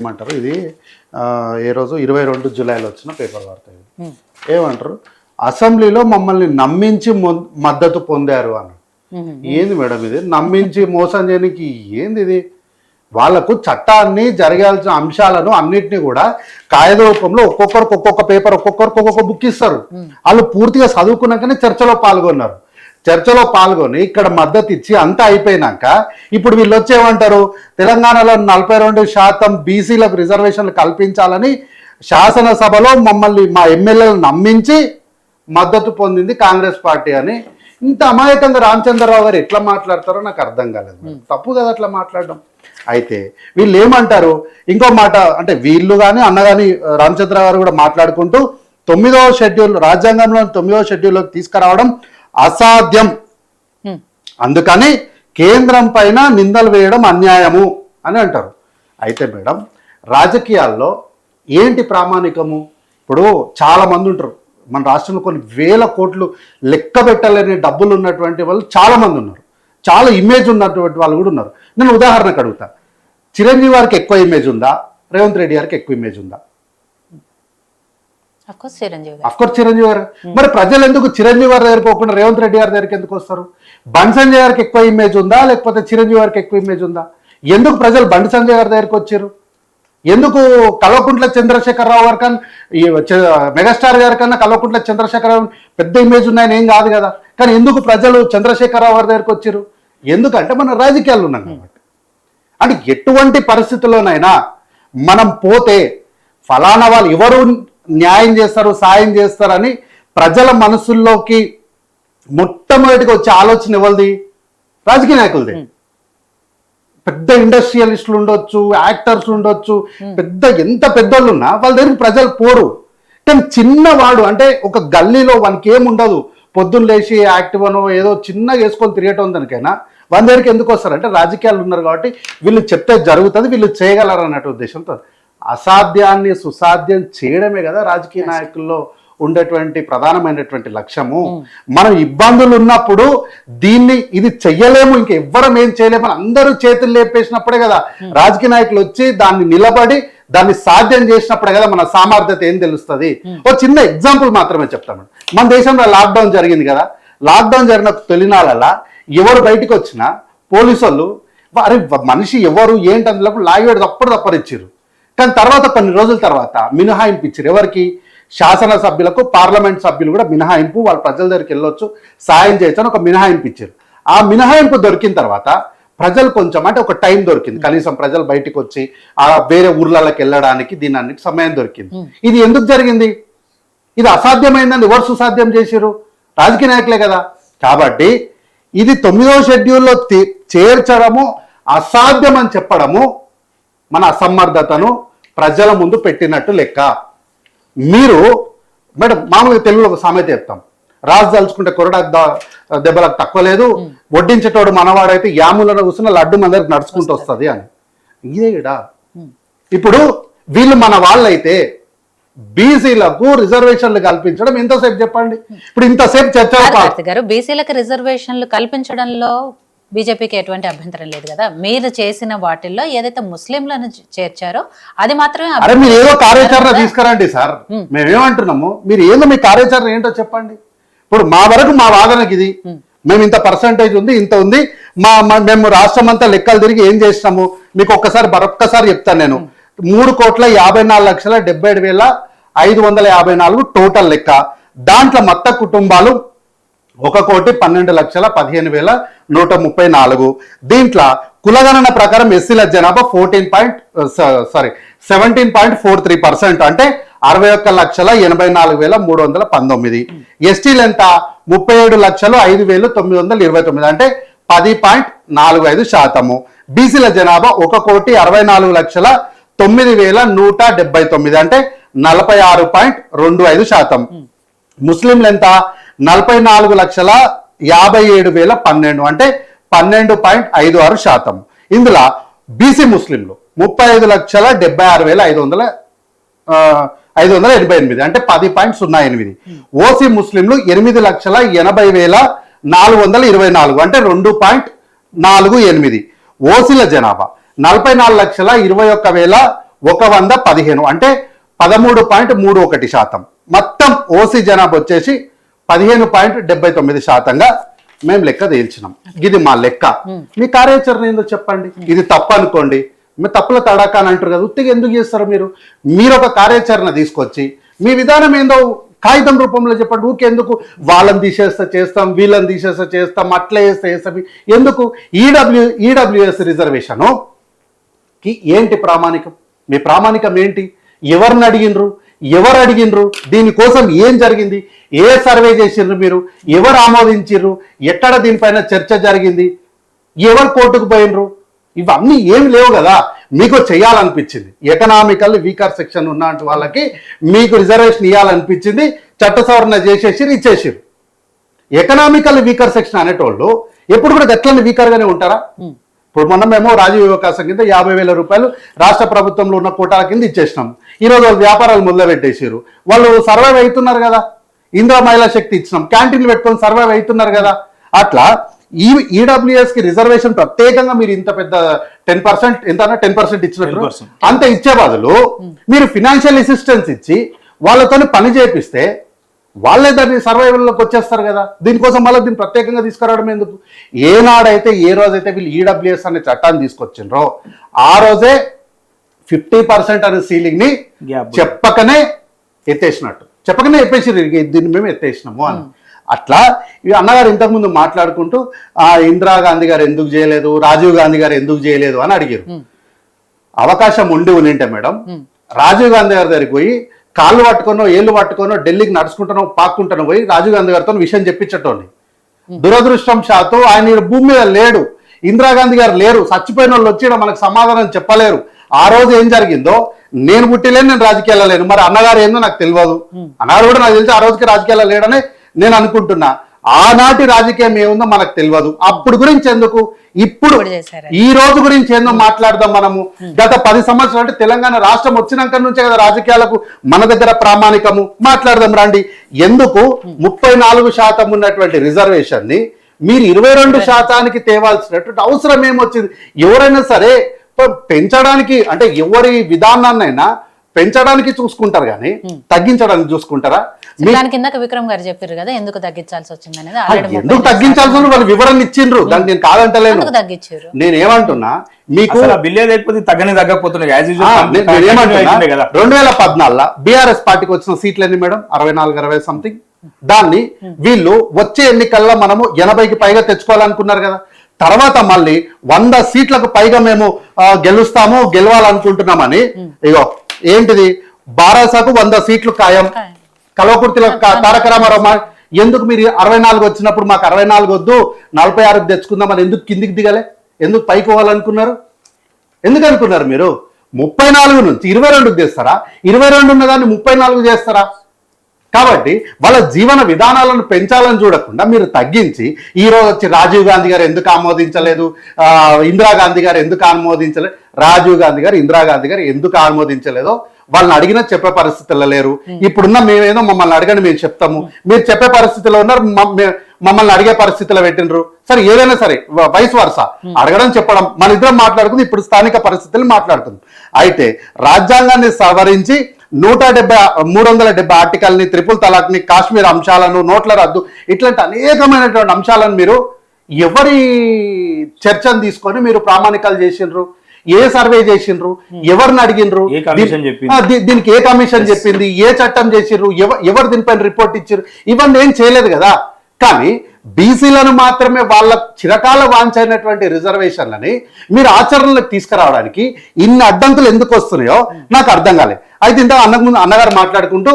ఏమంటారు ఇది ఏ రోజు 22 జూలైలో వచ్చిన పేపర్ వార్త ఇది. ఏమంటారు అసెంబ్లీలో మమ్మల్ని నమ్మించి మద్దతు పొందారు అని. ఏంది మేడం ఇది నమ్మించి మోసం చేయడానికి? ఏంది ఇది? వాళ్లకు చట్టాన్ని జరగాల్సిన అంశాలను అన్నిటినీ కూడా కాగిత రూపంలో ఒక్కొక్కరికి ఒక్కొక్క పేపర్ ఒక్కొక్కరికి ఒక్కొక్క బుక్ ఇస్తారు. వాళ్ళు పూర్తిగా చదువుకున్నాకనే చర్చలో పాల్గొన్నారు. చర్చలో పాల్గొని ఇక్కడ మద్దతు ఇచ్చి అంతా అయిపోయినాక ఇప్పుడు వీళ్ళు వచ్చేమంటారు తెలంగాణలో 42% బీసీలకు రిజర్వేషన్లు కల్పించాలని శాసనసభలో మమ్మల్ని మా ఎమ్మెల్యేలు నమ్మించి మద్దతు పొందింది కాంగ్రెస్ పార్టీ అని. ఇంత అమాయకంగా రామచంద్రరావు గారు ఎట్లా మాట్లాడతారో నాకు అర్థం కాలేదు. తప్పు కదా అట్లా మాట్లాడడం. అయితే వీళ్ళు ఏమంటారు ఇంకో మాట, అంటే వీళ్ళు కానీ అన్న కానీ రామచంద్రరావు గారు కూడా మాట్లాడుకుంటూ 9వ షెడ్యూల్ రాజ్యాంగంలో 9వ షెడ్యూల్లోకి తీసుకురావడం అసాధ్యం, అందుకని కేంద్రం పైన నిందలు వేయడం అన్యాయము అని అంటారు. అయితే మేడం రాజకీయాల్లో ఏంటి ప్రామాణికము? ఇప్పుడు చాలా మంది ఉంటారు మన రాష్ట్రంలో, కొన్ని వేల కోట్లు లెక్క పెట్టలేని డబ్బులు ఉన్నటువంటి వాళ్ళు చాలా మంది ఉన్నారు, చాలా ఇమేజ్ ఉన్నటువంటి వాళ్ళు కూడా ఉన్నారు. నేను ఉదాహరణకు అడుగుతా, చిరంజీవి గారికి ఎక్కువ ఇమేజ్ ఉందా, రేవంత్ రెడ్డి గారికి ఎక్కువ ఇమేజ్ ఉందా? అఫ్కోర్స్ చిరంజీవి గారు. మరి ప్రజలు ఎందుకు చిరంజీవి గారి దగ్గరికి పోకుండా రేవంత్ రెడ్డి గారి దగ్గరికి ఎందుకు వస్తారు? బండి సంజయ్ గారికి ఎక్కువ ఇమేజ్ ఉందా లేకపోతే చిరంజీవి గారికి ఎక్కువ ఇమేజ్ ఉందా? ఎందుకు ప్రజలు బండి సంజయ్ గారి దగ్గరికి వచ్చారు? ఎందుకు కల్వకుంట్ల చంద్రశేఖరరావు గారి కన్నా మెగాస్టార్ గారి కన్నా కల్వకుంట్ల చంద్రశేఖరరావు పెద్ద ఇమేజ్ ఉన్నాయని ఏం కాదు కదా, కానీ ఎందుకు ప్రజలు చంద్రశేఖరరావు గారి దగ్గరికి వచ్చారు? ఎందుకంటే మన రాజకీయాలు ఉన్నాం కాబట్టి. అంటే ఎటువంటి పరిస్థితుల్లోనైనా మనం పోతే ఫలానా వాళ్ళు ఎవరు న్యాయం చేస్తారు సాయం చేస్తారని ప్రజల మనసుల్లోకి మొట్టమొదటిగా వచ్చే ఆలోచన ఎవరిది? రాజకీయ నాయకులది. పెద్ద ఇండస్ట్రియలిస్టులు ఉండొచ్చు, యాక్టర్స్ ఉండొచ్చు, ఎంత పెద్దోళ్ళు ఉన్నా వాళ్ళ దగ్గరికి ప్రజలు పోరు. కానీ చిన్నవాడు అంటే ఒక గల్లీలో వానికి ఏముండదు, పొద్దున్న లేచి యాక్టివ్ అనో ఏదో చిన్నగా వేసుకొని తిరిగేటం దానికైనా వాళ్ళ దగ్గరికి ఎందుకు వస్తారంటే రాజకీయాలు ఉన్నారు కాబట్టి వీళ్ళు చెప్తే జరుగుతుంది, వీళ్ళు చేయగలరు అన్నట్టు ఉద్దేశంతో. అసాధ్యాన్ని సుసాధ్యం చేయడమే కదా రాజకీయ నాయకుల్లో ఉండేటువంటి ప్రధానమైనటువంటి లక్ష్యము. మనం ఇబ్బందులు ఉన్నప్పుడు ఇది చెయ్యలేము, ఇంక ఎవ్వరం ఏం చేయలేము అని అందరూ చేతులు లేపేసినప్పుడే కదా రాజకీయ నాయకులు వచ్చి దాన్ని నిలబడి దాన్ని సాధ్యం చేసినప్పుడే కదా మన సామర్థ్యత ఏం తెలుస్తుంది. ఒక చిన్న ఎగ్జాంపుల్ మాత్రమే చెప్తాను. మన దేశంలో లాక్డౌన్ జరిగింది కదా, లాక్డౌన్ జరిగిన తొలినాళ్ళ ఎవరు బయటకు వచ్చినా పోలీసు వాళ్ళు అరే మనిషి ఎవరు ఏంటి అందులోపు లాగేడు తప్పరిచ్చారు. కానీ తర్వాత కొన్ని రోజుల తర్వాత మినహాయింపు ఇచ్చారు. ఎవరికి? శాసనసభ్యులకు, పార్లమెంట్ సభ్యులు కూడా మినహాయింపు, వాళ్ళ ప్రజల దగ్గరికి వెళ్ళొచ్చు, సాయం చేయొచ్చు అని ఒక మినహాయింపు ఇచ్చారు. ఆ మినహాయింపు దొరికిన తర్వాత ప్రజలు కొంచెం అంటే ఒక టైం దొరికింది, కనీసం ప్రజలు బయటకు వచ్చి ఆ వేరే ఊర్లకి వెళ్ళడానికి దీని అన్నిటి సమయం దొరికింది. ఇది ఎందుకు జరిగింది? ఇది అసాధ్యమైందని ఎవరు సుసాధ్యం చేశారు? రాజకీయ నాయకులే కదా. కాబట్టి ఇది 9వ షెడ్యూల్లో చేర్చడము అసాధ్యం అని చెప్పడము మన అసమర్థతను ప్రజల ముందు పెట్టినట్టు లెక్క. మీరు మేడం మామూలుగా తెలుగులో ఒక సామెత చెప్తాం, రాజు దలుచుకుంటే కొరడా దెబ్బలకు తక్కువ లేదు, వడ్డించేటోడు మనవాడైతే యాములను కూర్చున్న లడ్డు మన దగ్గరికి నడుచుకుంటూ వస్తుంది అని. ఇదేడా ఇప్పుడు వీళ్ళు మన వాళ్ళైతే బీసీలకు రిజర్వేషన్లు కల్పించడం ఎంతసేపు చెప్పండి? ఇప్పుడు ఇంతసేపు చర్చ గారు బీసీలకు రిజర్వేషన్లు కల్పించడంలో బీజేపీకి ఎటువంటి అభ్యంతరం లేదు కదా. మీరు చేసిన వాటిల్లో ఏదైతే ముస్లింలను చేర్చారో అది మాత్రమే. అరే మీరు ఏదో కార్యాచరణ తీసుకురండి సార్, మేమేమంటున్నాము మీరు ఏదో మీ కార్యాచరణ ఏంటో చెప్పండి. ఇప్పుడు మా వరకు మా వాదనకి ఇది, మేము ఇంత పర్సంటేజ్ ఉంది, ఇంత ఉంది, మేము రాష్ట్రం అంతా లెక్కలు తిరిగి ఏం చేసినాము మీకు మరొక్కసారి చెప్తాను. నేను 3,54,77,554 టోటల్ లెక్క. దాంట్లో మొత్తం కుటుంబాలు 1,12,15,134. దీంట్లో కులగణన ప్రకారం ఎస్సీల జనాభా 17.43%, అంటే 61,84,319. ఎస్టీలు ఎంత? 37,05,929, అంటే 10.45%. బీసీల జనాభా 1,64,09,179, అంటే 46.25%. ముస్లింలు ఎంత? 44,57,012, అంటే 12.56%. ఇందులో బీసీ ముస్లింలు 35,76,588, అంటే 10.08. ఓసీ ముస్లింలు 8,80,424, అంటే 2.48. ఓసీల జనాభా 44,21,000 115 అంటే 13.31%. మొత్తం ఓసీ జనాభా వచ్చేసి 15.79%గా మేము లెక్క తేల్చినాం. ఇది మా లెక్క. మీ కార్యాచరణ ఏందో చెప్పండి. ఇది తప్పు అనుకోండి, మీరు తప్పుల తడాకా అని అంటారు కదా, ఉత్తిగా ఎందుకు చేస్తారు మీరు? మీరు ఒక కార్యాచరణ తీసుకొచ్చి మీ విధానం ఏందో కాగితం రూపంలో చెప్పండి. ఊకెందుకు వాళ్ళని తీసేస్తే చేస్తాం, వీళ్ళని తీసేస్తే చేస్తాం, అట్లా చేస్తే చేస్తాం ఎందుకు? ఈడబ్ల్యూఎస్ రిజర్వేషన్కి ఏంటి ప్రామాణికం? మీ ప్రామాణికం ఏంటి? ఎవరిని అడిగినరు? దీనికోసం ఏం జరిగింది? ఏ సర్వే చేసిండ్రు మీరు? ఎవరు ఆమోదించిర్రు? ఎక్కడ దీనిపైన చర్చ జరిగింది? ఎవరు కోర్టుకు పోయినరు? ఇవన్నీ ఏమి లేవు కదా. మీకు చేయాలనిపించింది, ఎకనామికల్ వీకర్ సెక్షన్ ఉన్న వాళ్ళకి మీకు రిజర్వేషన్ ఇవ్వాలనిపించింది, చట్ట సవరణ చేసేసిరు, ఇచ్చేసిరు. ఎకనామికల్ వీకర్ సెక్షన్ అనేటోళ్ళు ఎప్పుడు కూడా ఎట్లని వీకర్గానే ఉంటారా? ఇప్పుడు మొన్న మేము రాజీవ్ అవకాశం కింద 50,000 రూపాయలు రాష్ట్ర ప్రభుత్వంలో ఉన్న కోటాల కింద ఇచ్చేసినాం. ఈరోజు వాళ్ళు వ్యాపారాలు మొదలుపెట్టేసారు. వాళ్ళు సర్వైవ్ అవుతున్నారు కదా. ఇందిరా మహిళా శక్తి ఇచ్చినాం, క్యాంటీన్లు పెట్టుకొని సర్వైవ్ అవుతున్నారు కదా. అట్లా ఈడబ్ల్యూఎస్ కి రిజర్వేషన్ ప్రత్యేకంగా మీరు ఇంత పెద్ద 10% ఎంత 10% ఇచ్చినట్టు అంత ఇచ్చే బదులు మీరు ఫినాన్షియల్ అసిస్టెన్స్ ఇచ్చి వాళ్ళతో పని చేపిస్తే వాళ్ళే దాన్ని సర్వైవల్లోకి వచ్చేస్తారు కదా. దీనికోసం మళ్ళీ దీన్ని ప్రత్యేకంగా తీసుకురావడం ఎందుకు? ఏనాడైతే ఏ రోజైతే వీళ్ళు ఈడబ్ల్యూఎస్ అనే చట్టాన్ని తీసుకొచ్చిండ్రో ఆ రోజే 50% అనే సీలింగ్ ని చెప్పకనే చెప్పేసి దీన్ని మేము ఎత్తేసినాము అని. అట్లా అన్నగారు ఇంతకుముందు మాట్లాడుకుంటూ ఇందిరాగాంధీ గారు ఎందుకు చేయలేదు, రాజీవ్ గాంధీ గారు ఎందుకు చేయలేదు అని అడిగారు. అవకాశం ఉంటే మేడం, రాజీవ్ గాంధీ గారి దగ్గరికి పోయి కాళ్ళు పట్టుకోనో ఏళ్ళు పట్టుకోనో ఢిల్లీకి నడుచుకుంటానో పాక్కుంటానో పోయి రాజీవ్ గాంధీ గారితో విషయం చెప్పించటోని. దురదృష్టం శాతం ఆయన భూమి మీద లేడు, ఇందిరాగాంధీ గారు లేరు, చచ్చిపోయిన వాళ్ళు వచ్చి మనకు సమాధానం చెప్పలేరు. ఆ రోజు ఏం జరిగిందో నేను పుట్టిలేను, నేను రాజకీయాల్లో లేను. మరి అన్నగారు ఏందో నాకు తెలియదు. అన్నగారు కూడా నాకు తెలిసి ఆ రోజుకి రాజకీయాల్లో లేడని నేను అనుకుంటున్నా. ఆనాటి రాజకీయం ఏముందో మనకు తెలియదు. అప్పుడు గురించి ఎందుకు, ఇప్పుడు ఈ రోజు గురించి ఏందో మాట్లాడదాం మనము. గత 10 సంవత్సరాలు అంటే తెలంగాణ రాష్ట్రం వచ్చినాక నుంచే కదా రాజకీయాలకు మన దగ్గర ప్రామాణికము. మాట్లాడదాం రండి. ఎందుకు 34% ఉన్నటువంటి రిజర్వేషన్ ని మీరు 22% తేవాల్సినటువంటి అవసరం ఏమొచ్చింది? ఎవరైనా సరే పెంచడానికి అంటే ఎవరి విధానాన్నైనా పెంచడానికి చూసుకుంటారు కానీ తగ్గించడానికి చూసుకుంటారా? కింద విక్రమ్ గారు చెప్పారు కదా ఎందుకు తగ్గించాల్సి వచ్చింది అనేది. ఎందుకు తగ్గించాల్సి వాళ్ళు వివరణ ఇచ్చిండ్రు, దాన్ని నేను కాదంటలేను. నేను ఏమంటున్నా, మీకు బిల్లు లేకపోతే తగ్గకపోతున్నాయి. 2014 బీఆర్ఎస్ పార్టీకి వచ్చిన సీట్లు ఎన్ని మేడం? 64-60 సంథింగ్. దాన్ని వీళ్ళు వచ్చే ఎన్నికల్లో మనము 80కి పైగా తెచ్చుకోవాలనుకున్నారు కదా. తర్వాత మళ్ళీ 100 సీట్లకు పైగా మేము గెలవాలనుకుంటున్నామని, ఇగో ఏంటిది బారాసాకు 100 సీట్లు ఖాయం. కల్వకుర్తిలో తారక రామారావు ఎందుకు మీరు 64 వచ్చినప్పుడు మాకు 64 వద్దు 46 తెచ్చుకుందామని ఎందుకు కిందికి దిగలే? ఎందుకు పైకి పోవాలనుకున్నారు? ఎందుకు అనుకున్నారు మీరు? 34 నుంచి 22 చేస్తారా? 22 ఉన్నదాన్ని 34 చేస్తారా? కాబట్టి వాళ్ళ జీవన విధానాలను పెంచాలని చూడకుండా మీరు తగ్గించి ఈరోజు వచ్చి రాజీవ్ గాంధీ గారు ఎందుకు ఆమోదించలేదు, ఇందిరాగాంధీ గారు ఎందుకు ఆమోదించలేదు, రాజీవ్ గాంధీ గారు ఇందిరాగాంధీ గారు ఎందుకు ఆమోదించలేదో వాళ్ళని అడిగినా చెప్పే పరిస్థితుల్లో లేరు. ఇప్పుడున్న మేమేదో మమ్మల్ని అడగండి మేము చెప్తాము, మీరు చెప్పే పరిస్థితిలో ఉన్నారు, మమ్మల్ని అడిగే పరిస్థితిలో పెట్టినరు. సరే ఏదైనా సరే వైస్ వర్సా అడగడం చెప్పడం మన ఇద్దరం మాట్లాడుకుంది. ఇప్పుడు స్థానిక పరిస్థితులు మాట్లాడుతుంది. అయితే రాజ్యాంగాన్ని సవరించి 370 ఆర్టికల్ని, ట్రిపుల్ తలాక్ని, కాశ్మీర్ అంశాలను, నోట్ల రద్దు, ఇట్లాంటి అనేకమైనటువంటి అంశాలను మీరు ఎవరి చర్చను తీసుకొని మీరు ప్రామాణికాలు చేసిండ్రు? ఏ సర్వే చేసిండ్రు? ఎవరిని అడిగినరు? దీనికి ఏ కమిషన్ చెప్పింది? ఏ చట్టం చేసిండ్రు? ఎవరు దీనిపైన రిపోర్ట్ ఇచ్చారు? ఇవన్నీ ఏం చేయలేదు కదా. కానీ బీసీలను మాత్రమే వాళ్ళ చిరకాల వాంఛైనటువంటి రిజర్వేషన్లని మీరు ఆచరణలోకి తీసుకురావడానికి ఇన్ని అడ్డంకులు ఎందుకు వస్తున్నాయో నాకు అర్థం కాలేదు. అయితే ఇంత అన్నగారు మాట్లాడుకుంటూ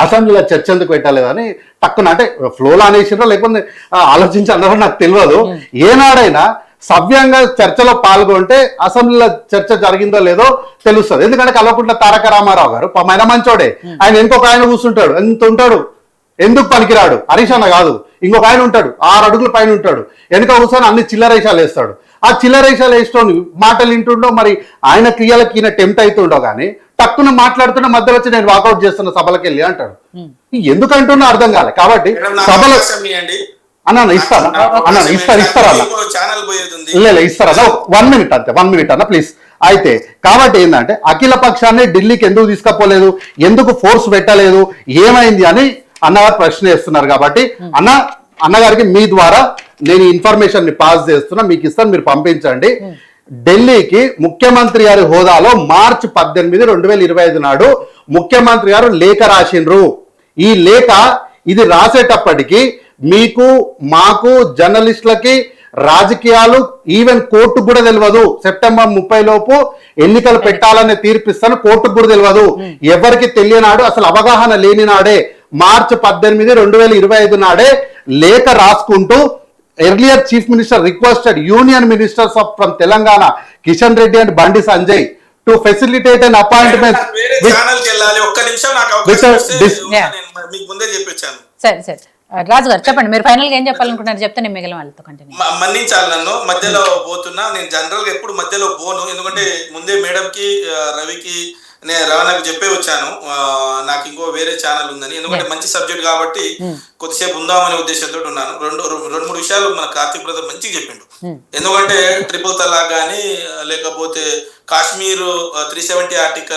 అసెంబ్లీలో చర్చ ఎందుకు పెట్టలేదని టక్కున అంటే ఫ్లోలో అనేసిరో లేకపోతే ఆలోచించి అన్నారో నాకు తెలియదు. ఏనాడైనా సవ్యంగా చర్చలో పాల్గొంటే అసెంబ్లీలో చర్చ జరిగిందో లేదో తెలుస్తుంది. ఎందుకంటే కల్వకుంట్ల తారక రామారావు గారు ఆయన మంచోడే, ఆయన ఇంకొక ఆయన కూర్చుంటాడు, ఎంత ఉంటాడు, ఎందుకు పనికిరాడు, హరీష్ అన్న కాదు, ఇంకొక ఆయన ఉంటాడు 6 అడుగుల పైన ఉంటాడు, వెనుక కూర్చొని అన్ని చిల్లరేషాలు వేస్తాడు. ఆ చిల్లరేషాలు వేసుకోండి మాటలు వింటుండో మరి ఆయన క్రియలకి ఈయన టెంప్ట్ అవుతుండో కానీ టక్కున మాట్లాడుతున్న మధ్య వచ్చి నేను వాకౌట్ చేస్తున్న సభలకు వెళ్ళి అంటాడు. ఎందుకు అంటున్నా అర్థం కాలే. కాబట్టి సభలో అన్న ఇస్తారా? లేదు ఇస్తారా? 1 మినిట్ అంతే, 1 మినిట్ అన్న ప్లీజ్. అయితే కాబట్టి ఏంటంటే అఖిల పక్షాన్ని ఢిల్లీకి ఎందుకు తీసుకపోలేదు, ఎందుకు ఫోర్స్ పెట్టలేదు, ఏమైంది అని అన్నగారు ప్రశ్న వేస్తున్నారు. కాబట్టి అన్నగారికి మీ ద్వారా నేను ఇన్ఫర్మేషన్ ని పాస్ చేస్తున్నా, మీకు ఇస్తాను, మీరు పంపించండి. ఢిల్లీకి ముఖ్యమంత్రి గారి హోదాలో మార్చి 18, 2025 నాడు ముఖ్యమంత్రి గారు లేఖ రాసిండ్రు. ఈ లేఖ ఇది రాసేటప్పటికి మీకు, మాకు, జర్నలిస్టులకి, రాజకీయాలు, ఈవెన్ కోర్టుకు కూడా తెలియదు. సెప్టెంబర్ 30 లోపు ఎన్నికలు పెట్టాలనే తీర్పిస్తాను కోర్టుకు కూడా తెలియదు. ఎవరికి తెలియనాడు, అసలు అవగాహన లేని నాడే మార్చి 18, 2025 నాడే లేఖ రాసుకుంటూ earlier chief minister requested union ministers of from Telangana Kishan Reddy and Bandi Sanjay to facilitate an appointment. మీకు ముందే చెప్పొచ్చాను. సరే సరే రాజు గారు చెప్పండి, మీరు ఫైనల్ గా ఏం చెప్పాలనుకుంటున్నారు చెప్తే నేను మిగిలిన వాళ్ళతో కంటిన్యూ. మన్నించాలి, నన్ను మధ్యలో పోతున్నా. నేను జనరల్ గా ఎప్పుడు మధ్యలో పోను, ఎందుకంటే ముందే మేడం కి, రవికి, నేను రవాణాకి చెప్పే వచ్చాను నాకు ఇంకో వేరే ఛానల్ ఉందని. ఎందుకంటే మంచి సబ్జెక్ట్ కాబట్టి కొద్దిసేపు ఉందామనే ఉద్దేశంతో ఉన్నాను. రెండు మూడు విషయాలు మన కార్తీక్ బ్రదర్ మంచిగా చెప్పిండు. ఎందుకంటే ట్రిపుల్ తలాక్ కానీ, లేకపోతే కాశ్మీర్ 370 ఆర్టికల్